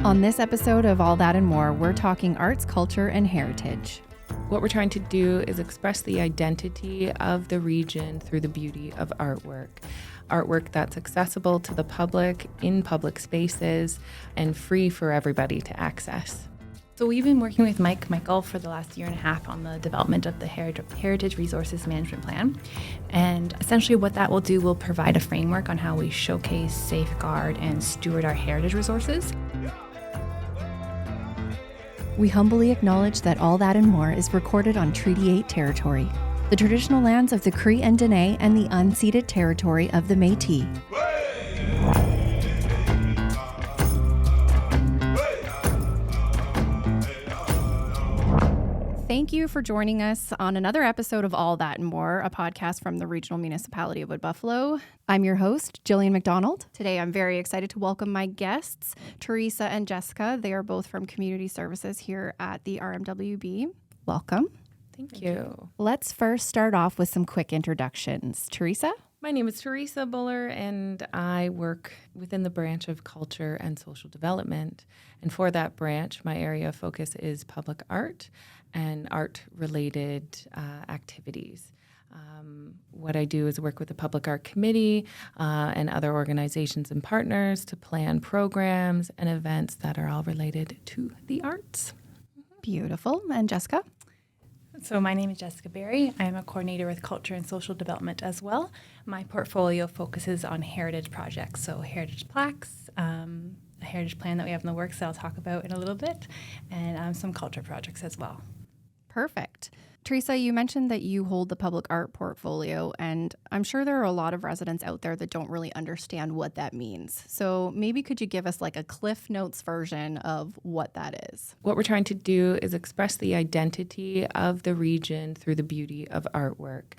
On this episode of All That and More, we're talking arts, culture, and heritage. What we're trying to do is express the identity of the region through the beauty of artwork. Artwork that's accessible to the public in public spaces and free for everybody to access. So we've been working with Michael for the last year and a half on the development of the Heritage Resources Management Plan. And essentially what that will do will provide a framework on how we showcase, safeguard, and steward our heritage resources. We humbly acknowledge that All That and More is recorded on Treaty 8 territory, the traditional lands of the Cree and Dene and the unceded territory of the Métis. Thank you for joining us on another episode of All That and More, a podcast from the Regional Municipality of Wood Buffalo. I'm your host, Jillian McDonald. Today, I'm very excited to welcome my guests, Theresa and Jessica. They are both from Community Services here at the RMWB. Welcome. Thank you. Let's first start off with some quick introductions. Theresa? My name is Theresa Buller, and I work within the branch of culture and social development. And for that branch, my area of focus is public art and art-related activities. What I do is work with the Public Art Committee and other organizations and partners to plan programs and events that are all related to the arts. Beautiful. And Jessica? So my name is Jessica Berry. I am a coordinator with Culture and Social Development as well. My portfolio focuses on heritage projects, so heritage plaques, a heritage plan that we have in the works that I'll talk about in a little bit, and some culture projects as well. Perfect. Theresa, you mentioned that you hold the public art portfolio, and I'm sure there are a lot of residents out there that don't really understand what that means. So maybe could you give us like a Cliff Notes version of what that is? What we're trying to do is express the identity of the region through the beauty of artwork.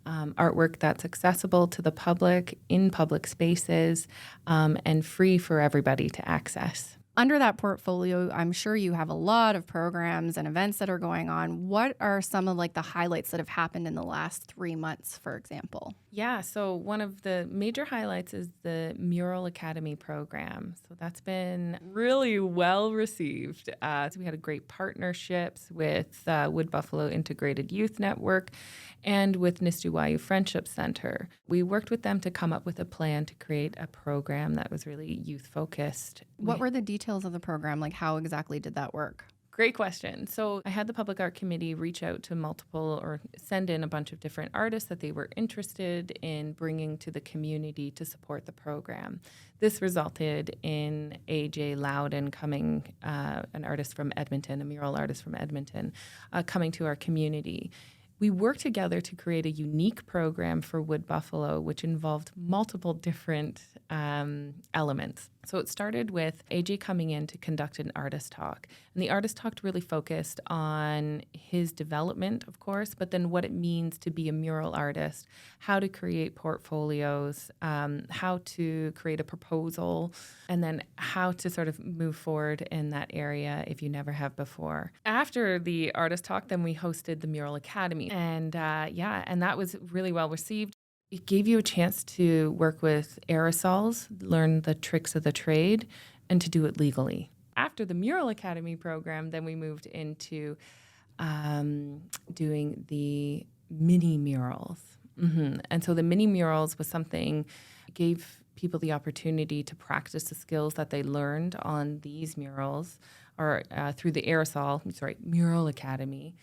Artwork that's accessible to the public in public spaces and free for everybody to access. Under that portfolio, I'm sure you have a lot of programs and events that are going on. What are some of like the highlights that have happened in the last 3 months, for example? Yeah, so one of the major highlights is the Mural Academy program. So that's been really well received. So we had great partnerships with Wood Buffalo Integrated Youth Network and with Nistuwayu Friendship Center. We worked with them to come up with a plan to create a program that was really youth-focused. What were the details of the program? Like, how exactly did that work? Great question. So I had the Public Art Committee reach out to multiple or send in a bunch of different artists that they were interested in bringing to the community to support the program. This resulted in AJ Loudon coming, an artist from Edmonton, a mural artist from Edmonton, coming to our community. We worked together to create a unique program for Wood Buffalo, which involved multiple different elements. So it started with AJ coming in to conduct an artist talk. And the artist talk really focused on his development, of course, but then what it means to be a mural artist, how to create portfolios, how to create a proposal, and then how to sort of move forward in that area if you never have before. After the artist talk, then we hosted the Mural Academy. And and that was really well received. It gave you a chance to work with aerosols, learn the tricks of the trade, and to do it legally. After the Mural Academy program, then we moved into doing the mini murals. And so the mini murals was something gave people the opportunity to practice the skills that they learned on these murals or through the Mural Academy.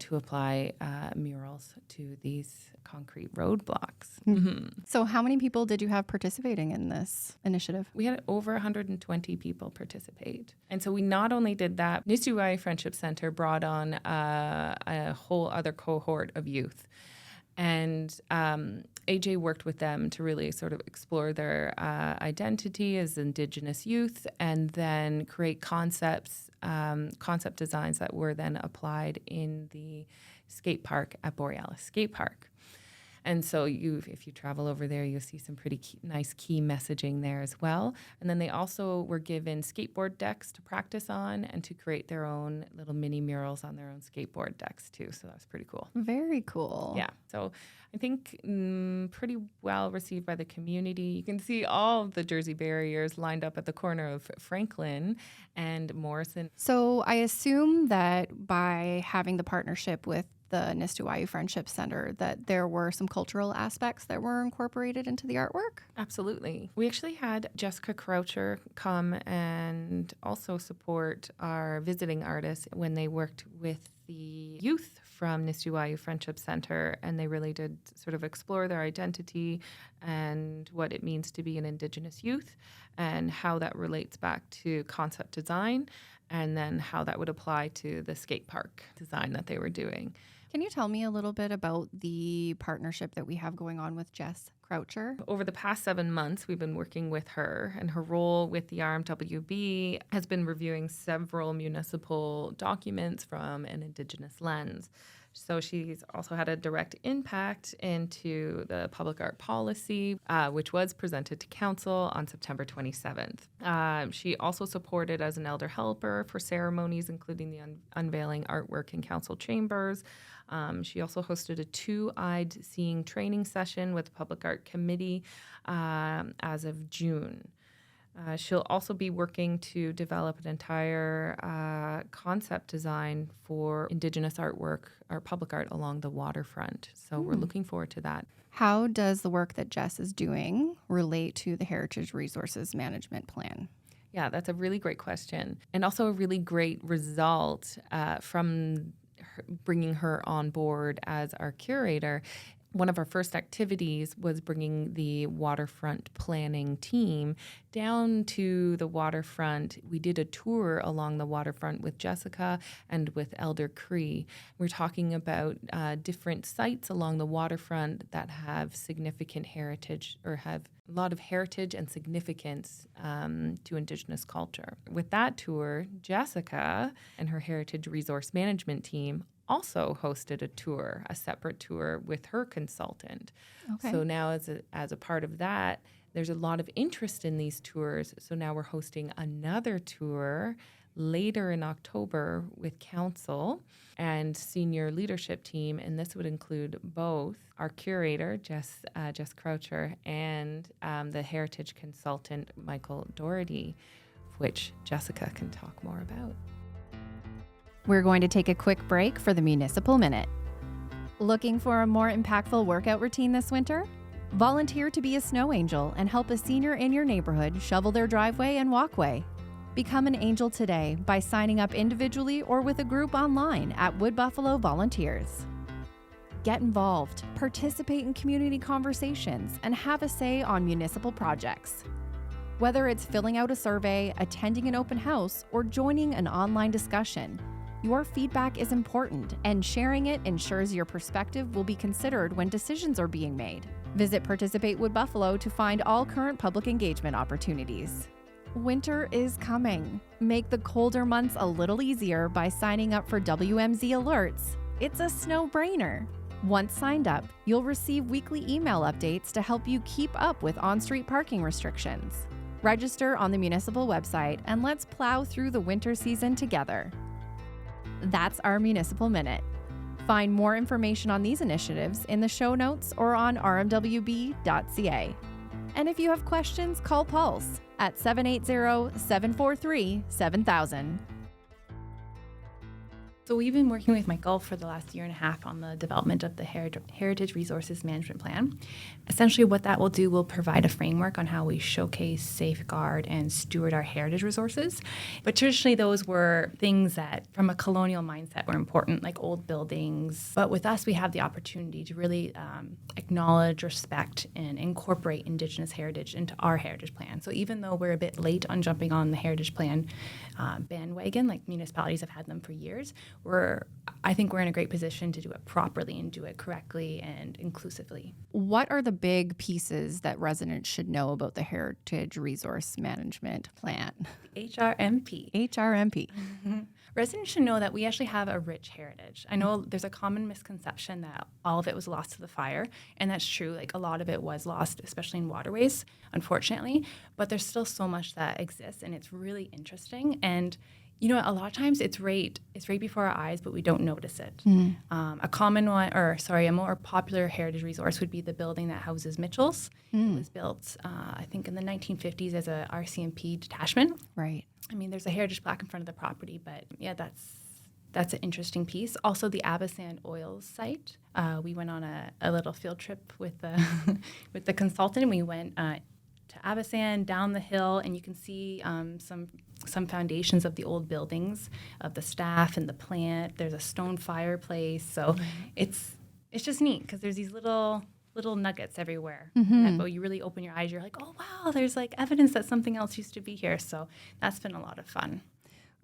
To apply murals to these concrete roadblocks. Mm-hmm. So how many people did you have participating in this initiative? We had over 120 people participate. And so we not only did that, Nistuwayu Friendship Center brought on a whole other cohort of youth. And AJ worked with them to really sort of explore their identity as Indigenous youth and then create concept designs that were then applied in the skate park at Borealis Skate Park. And so if you travel over there, you'll see some pretty nice key messaging there as well. And then they also were given skateboard decks to practice on and to create their own little mini murals on their own skateboard decks too. So that was pretty cool. Very cool. Yeah. So I think pretty well received by the community. You can see all of the Jersey barriers lined up at the corner of Franklin and Morrison. So I assume that by having the partnership with the Nistuwayu Friendship Center, that there were some cultural aspects that were incorporated into the artwork? Absolutely. We actually had Jessica Croucher come and also support our visiting artists when they worked with the youth from Nistuwayu Friendship Center, and they really did sort of explore their identity and what it means to be an Indigenous youth and how that relates back to concept design and then how that would apply to the skate park design that they were doing. Can you tell me a little bit about the partnership that we have going on with Jess Croucher? Over the past 7 months, we've been working with her, and her role with the RMWB has been reviewing several municipal documents from an Indigenous lens. So she's also had a direct impact into the public art policy, which was presented to council on September 27th. She also supported as an elder helper for ceremonies, including the unveiling artwork in council chambers. She also hosted a two-eyed seeing training session with the Public Art Committee as of June. She'll also be working to develop an entire concept design for Indigenous artwork or public art along the waterfront. So we're looking forward to that. How does the work that Jess is doing relate to the Heritage Resources Management Plan? Yeah, that's a really great question. And also a really great result from bringing her on board as our curator. One of our first activities was bringing the waterfront planning team down to the waterfront. We did a tour along the waterfront with Jessica and with Elder Cree. We're talking about different sites along the waterfront that have significant heritage or have a lot of heritage and significance to Indigenous culture. With that tour, Jessica and her Heritage Resource Management team also hosted a separate tour with her consultant. Okay. So now as a part of that, there's a lot of interest in these tours. So now we're hosting another tour later in October with council and senior leadership team. And this would include both our curator, Jess Croucher, and the heritage consultant, Michael Doherty, which Jessica can talk more about. We're going to take a quick break for the Municipal Minute. Looking for a more impactful workout routine this winter? Volunteer to be a snow angel and help a senior in your neighborhood shovel their driveway and walkway. Become an angel today by signing up individually or with a group online at Wood Buffalo Volunteers. Get involved, participate in community conversations, and have a say on municipal projects. Whether it's filling out a survey, attending an open house, or joining an online discussion, your feedback is important, and sharing it ensures your perspective will be considered when decisions are being made. Visit Participate Wood Buffalo to find all current public engagement opportunities. Winter is coming. Make the colder months a little easier by signing up for WMZ alerts. It's a no-brainer. Once signed up, you'll receive weekly email updates to help you keep up with on-street parking restrictions. Register on the municipal website and let's plow through the winter season together. That's our Municipal Minute. Find more information on these initiatives in the show notes or on rmwb.ca. And if you have questions, call Pulse at 780-743-7000. So we've been working with Michael for the last year and a half on the development of the Heritage Resources Management Plan. Essentially what that will do will provide a framework on how we showcase, safeguard, and steward our heritage resources. But traditionally those were things that from a colonial mindset were important, like old buildings. But with us, we have the opportunity to really acknowledge, respect, and incorporate Indigenous heritage into our heritage plan. So even though we're a bit late on jumping on the heritage plan bandwagon, like municipalities have had them for years, I think we're in a great position to do it properly and do it correctly and inclusively. What are the big pieces that residents should know about the Heritage Resource Management Plan? HRMP. HRMP. Residents should know that we actually have a rich heritage. I know there's a common misconception that all of it was lost to the fire, and that's true. Like, a lot of it was lost, especially in waterways, unfortunately, but there's still so much that exists, and it's really interesting. And you know, a lot of times it's right before our eyes, but we don't notice it. A more popular heritage resource would be the building that houses Mitchell's. It was built, I think, in the 1950s as a RCMP detachment. Right. I mean, there's a heritage plaque in front of the property, but yeah, that's an interesting piece. Also, the Abasand Oils site. We went on a little field trip with the with the consultant. We went to Abasand, down the hill, and you can see some foundations of the old buildings, of the staff and the plant. There's a stone fireplace, so it's just neat because there's these little nuggets everywhere. But you really open your eyes, you're like, oh wow, there's like evidence that something else used to be here. So that's been a lot of fun.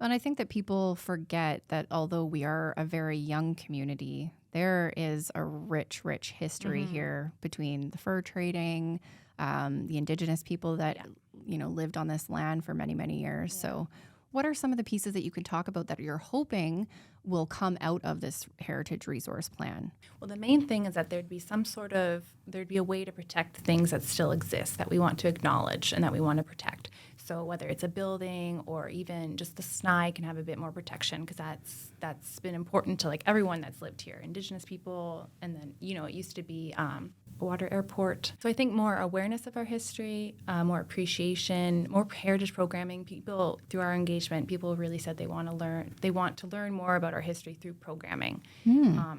And I think that people forget that although we are a very young community, there is a rich history here between the fur trading, the Indigenous people that lived on this land for many years. Yeah. So what are some of the pieces that you can talk about that you're hoping will come out of this Heritage Resource Plan? Well, the main thing is that there'd be a way to protect things that still exist that we want to acknowledge and that we want to protect. So whether it's a building or even just the SNI can have a bit more protection, because that's been important to like everyone that's lived here, Indigenous people, and then it used to be a water airport. So I think more awareness of our history, more appreciation, more heritage programming. People, through our engagement, people really said they want to learn more about our history through programming.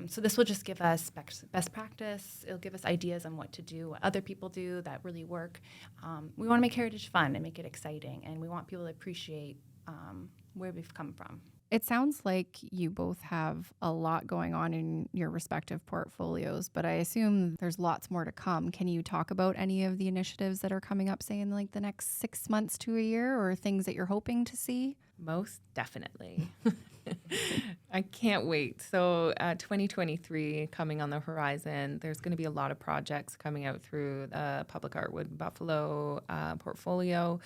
So this will just give us best practice. It'll give us ideas on what to do, what other people do that really work. We want to make heritage fun and make it exciting, and we want people to appreciate where we've come from. It sounds like you both have a lot going on in your respective portfolios, but I assume there's lots more to come. Can you talk about any of the initiatives that are coming up, say, in like the next 6 months to a year, or things that you're hoping to see? Most definitely. I can't wait. So 2023 coming on the horizon, there's going to be a lot of projects coming out through the Public Art Wood Buffalo portfolio.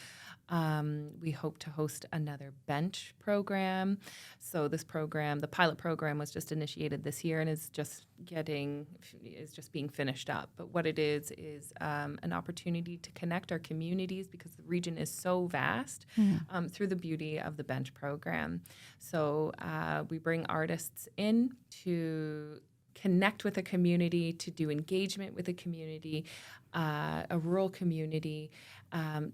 We hope to host another bench program. So this program, the pilot program, was just initiated this year and is just being finished up. But what it is an opportunity to connect our communities, because the region is so vast, through the beauty of the bench program. So we bring artists in to connect with a community, to do engagement with a community, a rural community,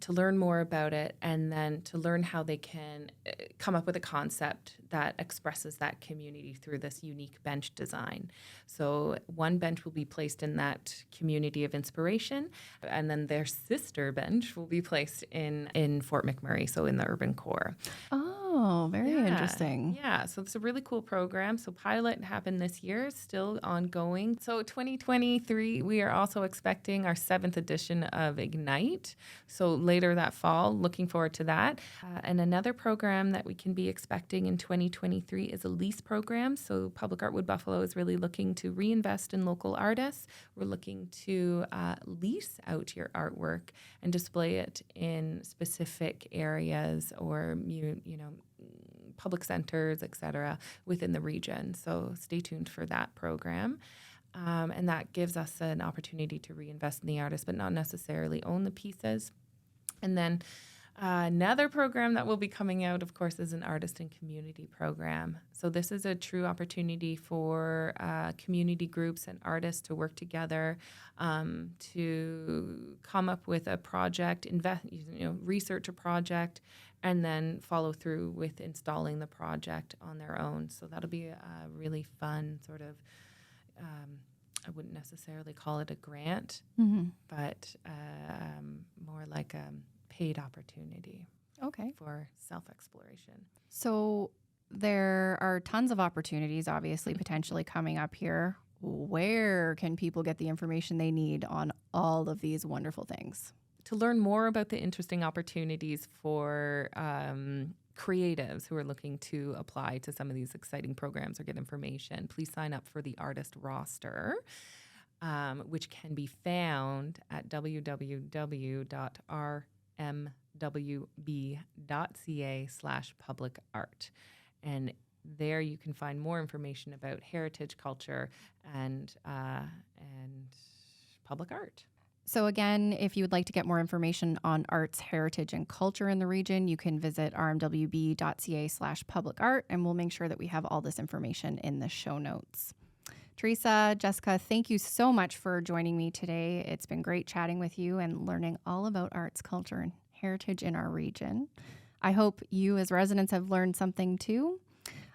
to learn more about it, and then to learn how they can come up with a concept that expresses that community through this unique bench design. So one bench will be placed in that community of inspiration, and then their sister bench will be placed in Fort McMurray, so in the urban core. Oh, very interesting. Yeah, so it's a really cool program. So pilot happened this year, still ongoing. So 2023, we are also expecting our 7th edition of Ignite. So later that fall, looking forward to that. And another program that we can be expecting in 2023 is a lease program. So Public Art Wood Buffalo is really looking to reinvest in local artists. We're looking to lease out your artwork and display it in specific areas or public centers, et cetera, within the region. So stay tuned for that program. And that gives us an opportunity to reinvest in the artist, but not necessarily own the pieces. And then another program that will be coming out, of course, is an artist and community program. So this is a true opportunity for community groups and artists to work together to come up with a project, research a project, and then follow through with installing the project on their own. So that'll be a really fun sort of, I wouldn't necessarily call it a grant, but more like a paid opportunity. Okay. For self-exploration. So there are tons of opportunities, obviously, potentially coming up here. Where can people get the information they need on all of these wonderful things? To learn more about the interesting opportunities for creatives who are looking to apply to some of these exciting programs or get information, please sign up for the artist roster, which can be found at www.rmwb.ca/publicart. And there you can find more information about heritage, culture, and public art. So again, if you would like to get more information on arts, heritage, and culture in the region, you can visit rmwb.ca/publicart, and we'll make sure that we have all this information in the show notes. Theresa, Jessica, thank you so much for joining me today. It's been great chatting with you and learning all about arts, culture, and heritage in our region. I hope you as residents have learned something too.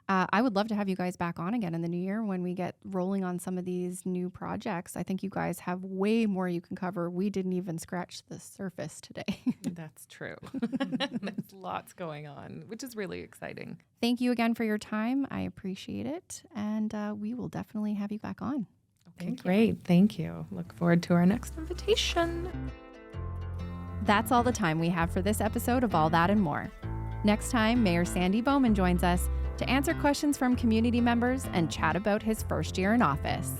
I would love to have you guys back on again in the new year when we get rolling on some of these new projects. I think you guys have way more you can cover. We didn't even scratch the surface today. That's true. There's lots going on, which is really exciting. Thank you again for your time. I appreciate it. And we will definitely have you back on. Okay, great. Thank you. Look forward to our next invitation. That's all the time we have for this episode of All That and More. Next time, Mayor Sandy Bowman joins us to answer questions from community members and chat about his first year in office.